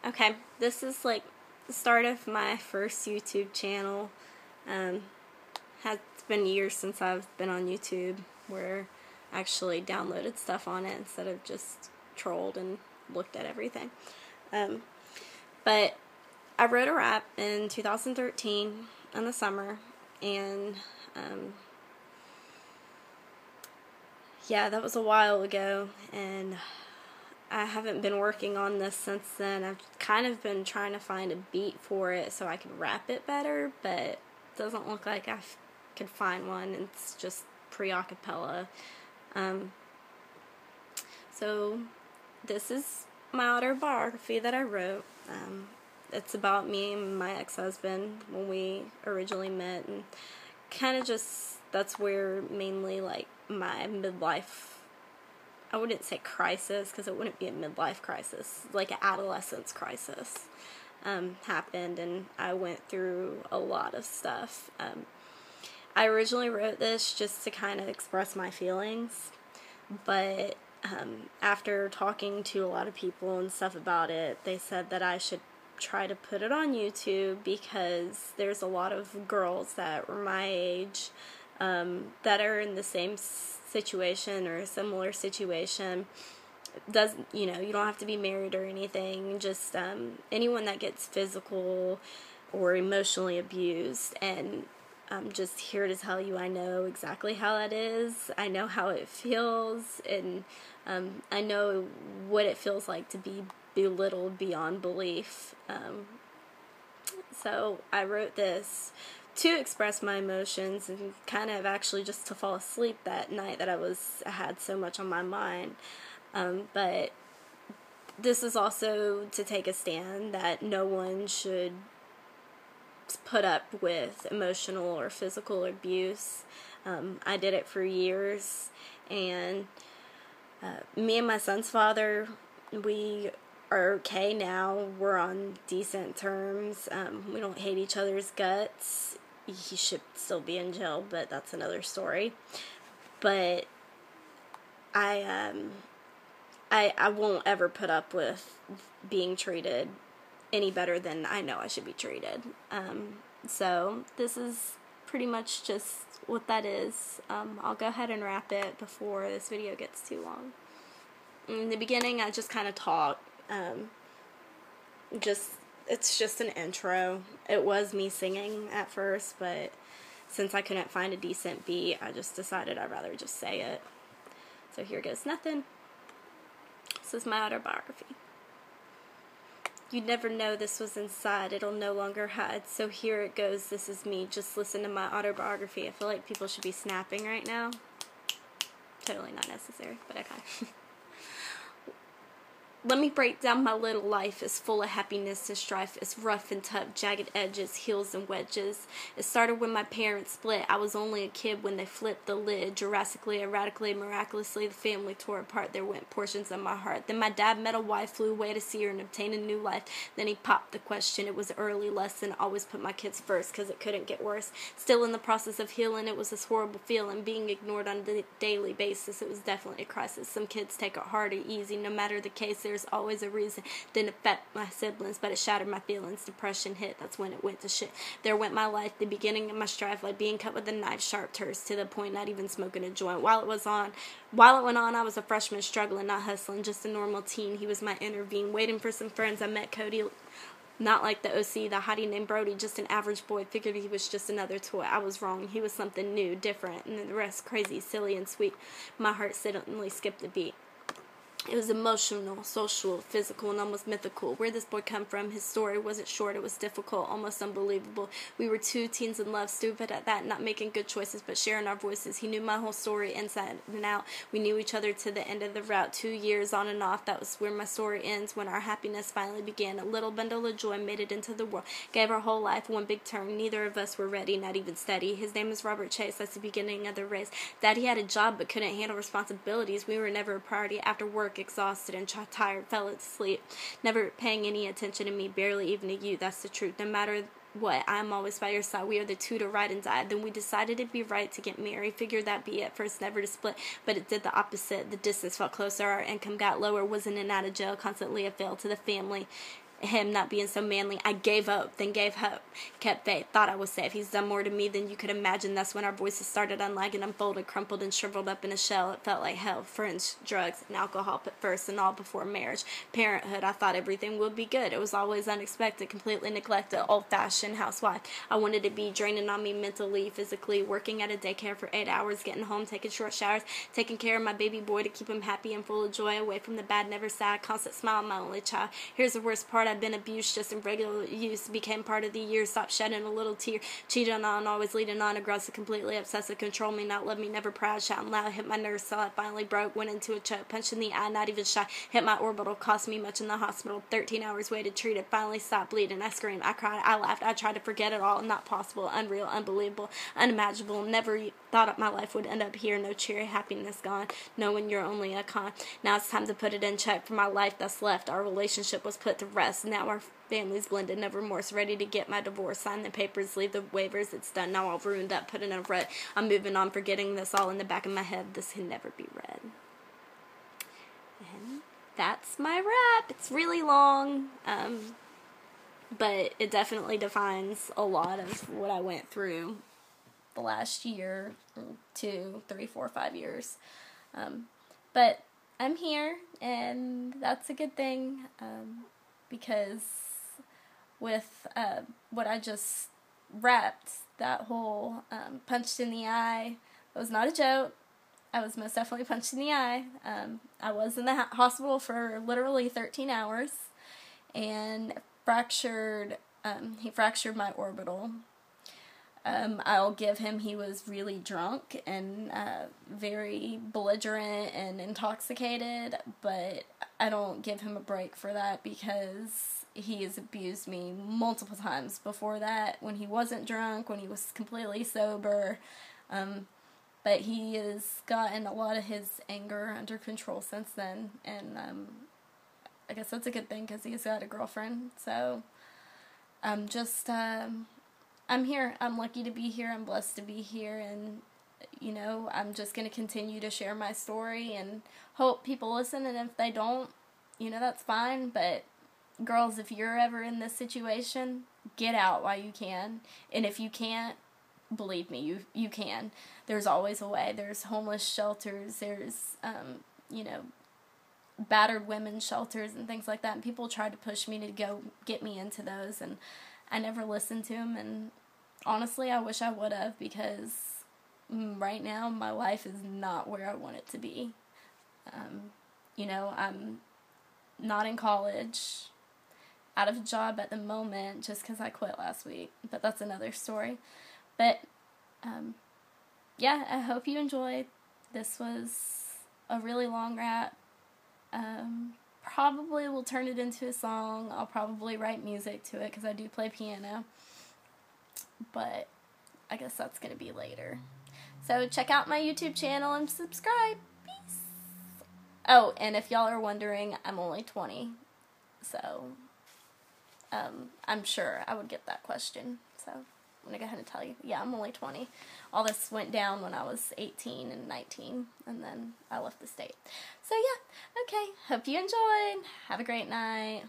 Okay, this is like the start of my first YouTube channel. It's been years since I've been on YouTube where I actually downloaded stuff on it instead of just trolled and looked at everything. But I wrote a rap in 2013 in the summer, and yeah, that was a while ago, and I haven't been working on this since then. I've kind of been trying to find a beat for it so I could rap it better, but it doesn't look like I could find one. It's just pre-acapella. So this is my autobiography that I wrote. It's about me and my ex-husband when we originally met, and kind of just, that's where mainly like my midlife, I wouldn't say crisis because it wouldn't be a midlife crisis, like an adolescence crisis happened, and I went through a lot of stuff. I originally wrote this just to kind of express my feelings, but after talking to a lot of people and stuff about it, they said that I should try to put it on YouTube because there's a lot of girls that were my age that are in the same situation or a similar situation. You don't have to be married or anything, just anyone that gets physical or emotionally abused. And I'm just here to tell you I know exactly how that is. I know how it feels, and I know what it feels like to be belittled beyond belief. So I wrote this to express my emotions and kind of actually just to fall asleep that night that I had so much on my mind. But this is also to take a stand that no one should put up with emotional or physical abuse. I did it for years, and me and my son's father, we are okay now. We're on decent terms. We don't hate each other's guts. He should still be in jail, but that's another story. But I won't ever put up with being treated any better than I know I should be treated. So this is pretty much just what that is. I'll go ahead and wrap it before this video gets too long. In the beginning, I just kind of talk. It's just an intro. It was me singing at first, but since I couldn't find a decent beat, I just decided I'd rather just say it. So here goes nothing. This is my autobiography. You'd never know this was inside. It'll no longer hide. So here it goes. This is me. Just listen to my autobiography. I feel like people should be snapping right now. Totally not necessary, but okay. Let me break down my little life. It's full of happiness and strife. It's rough and tough, jagged edges, heels and wedges. It started when my parents split. I was only a kid when they flipped the lid. Drastically, erratically, miraculously, the family tore apart. There went portions of my heart. Then my dad met a wife, flew away to see her and obtain a new life. Then he popped the question. It was an early lesson. Always put my kids first because it couldn't get worse. Still in the process of healing, it was this horrible feeling. Being ignored on a daily basis. It was definitely a crisis. Some kids take it hard or easy. No matter the case, there's always a reason. Didn't affect my siblings, but it shattered my feelings. Depression hit. That's when it went to shit. There went my life, the beginning of my strife, like being cut with a knife, sharp terse, to the point not even smoking a joint. While it went on, I was a freshman, struggling, not hustling, just a normal teen. He was my intervene, waiting for some friends. I met Cody, not like the OC, the hottie named Brody, just an average boy. Figured he was just another toy. I was wrong. He was something new, different, and the rest crazy, silly, and sweet. My heart suddenly skipped a beat. It was emotional, social, physical, and almost mythical. Where this boy come from, his story wasn't short, it was difficult, almost unbelievable. We were two teens in love, stupid at that, not making good choices, but sharing our voices. He knew my whole story inside and out. We knew each other to the end of the route. 2 years on and off, that was where my story ends. When our happiness finally began, a little bundle of joy made it into the world. Gave our whole life one big turn. Neither of us were ready, not even steady. His name is Robert Chase, that's the beginning of the race. Daddy had a job but couldn't handle responsibilities. We were never a priority. After work, exhausted and tired, fell asleep, never paying any attention to me, barely even to you. That's the truth. No matter what, I'm always by your side. We are the two to ride and die. Then we decided it'd be right to get married. Figured that'd be at first, never to split, but it did the opposite. The distance felt closer, our income got lower, wasn't in out of jail, constantly a fail to the family. him not being so manly. I gave up, then gave hope, kept faith, thought I was safe. He's done more to me than you could imagine. That's when our voices started unlagging, unfolded, crumpled, and shriveled up in a shell. It felt like hell, friends, drugs, and alcohol at first, and all before marriage. Parenthood, I thought everything would be good. It was always unexpected, completely neglected, old-fashioned housewife. I wanted to be draining on me mentally, physically, working at a daycare for 8 hours, getting home, taking short showers, taking care of my baby boy to keep him happy and full of joy, away from the bad, never sad, constant smile, my only child. Here's the worst part, I've been abused just in regular use, became part of the year, stopped shedding a little tear, cheated on, always leading on, aggressive, completely obsessive, control me, not love me, never proud, shouting loud, hit my nerves till I finally broke, went into a choke, punched in the eye, not even shy, hit my orbital, cost me much in the hospital, 13 hours waited, treated, finally stopped bleeding, I screamed, I cried, I laughed, I tried to forget it all, not possible, unreal, unbelievable, unimaginable, never thought my life would end up here, no cheery happiness gone, knowing you're only a con. Now it's time to put it in check for my life that's left. Our relationship was put to rest. Now our family's blended, no remorse, ready to get my divorce, sign the papers, leave the waivers, it's done. Now all ruined up, put in a red. I'm moving on, forgetting this all in the back of my head. This can never be read. And that's my rap. It's really long, but it definitely defines a lot of what I went through the last year, 2, 3, 4, 5 years. But I'm here, and that's a good thing, because with what I just rapped, that whole punched in the eye, it was not a joke. I was most definitely punched in the eye. I was in the hospital for literally 13 hours, and he fractured my orbital. I'll give him, he was really drunk and very belligerent and intoxicated, but I don't give him a break for that because he has abused me multiple times before that, when he wasn't drunk, when he was completely sober, but he has gotten a lot of his anger under control since then, and I guess that's a good thing because he's got a girlfriend, so I'm just, I'm here. I'm lucky to be here. I'm blessed to be here, and, you know, I'm just going to continue to share my story and hope people listen, and if they don't, you know, that's fine, but girls, if you're ever in this situation, get out while you can, and if you can't, believe me, you can. There's always a way. There's homeless shelters, there's, you know, battered women's shelters and things like that, and people tried to push me to go get me into those, and I never listened to him, and honestly, I wish I would have, because right now, my life is not where I want it to be. You know, I'm not in college, out of a job at the moment, just because I quit last week, but that's another story. But, yeah, I hope you enjoyed. This was a really long rap. Probably will turn it into a song. I'll probably write music to it because I do play piano. But I guess that's going to be later. So check out my YouTube channel and subscribe. Peace. Oh, and if y'all are wondering, I'm only 20. So I'm sure I would get that question. So I'm going to go ahead and tell you. Yeah, I'm only 20. All this went down when I was 18 and 19, and then I left the state. So yeah, okay, hope you enjoyed. Have a great night.